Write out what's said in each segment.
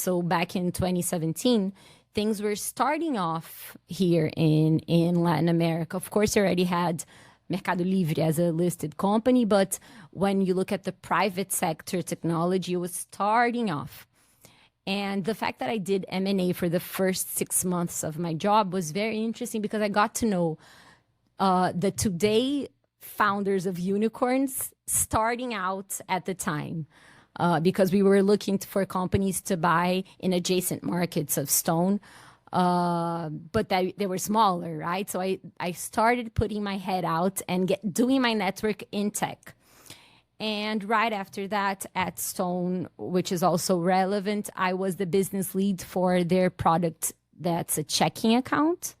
So back in 2017, things were starting off here in Latin America. Of course, I already had Mercado Livre as a listed company, but when you look at the private sector technology, it was starting off. And the fact that I did M&A for the first 6 months of my job was very interesting because I got to know the today founders of unicorns starting out at the time. Because we were looking for companies to buy in adjacent markets of Stone, but they were smaller, right? So I started putting my head out and doing my network in tech. And right after that, at Stone, which is also relevant, I was the business lead for their product that's a checking account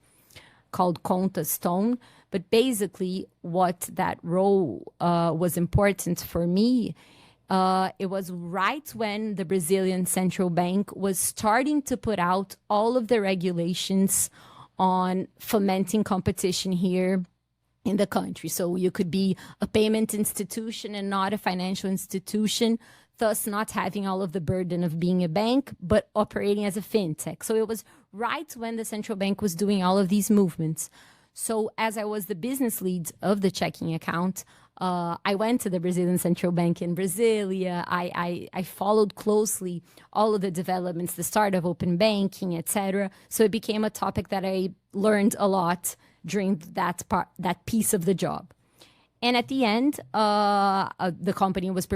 called Conta Stone. But basically, what that role was important for me, it was right when the Brazilian central bank was starting to put out all of the regulations on fomenting competition here in the country. So you could be a payment institution and not a financial institution, thus not having all of the burden of being a bank, but operating as a fintech. So it was right when the central bank was doing all of these movements. So as I was the business lead of the checking account, I went to the Brazilian Central Bank in Brasilia. I followed closely all of the developments, the start of open banking, etc. So it became a topic that I learned a lot during that piece of the job. And at the end, the company was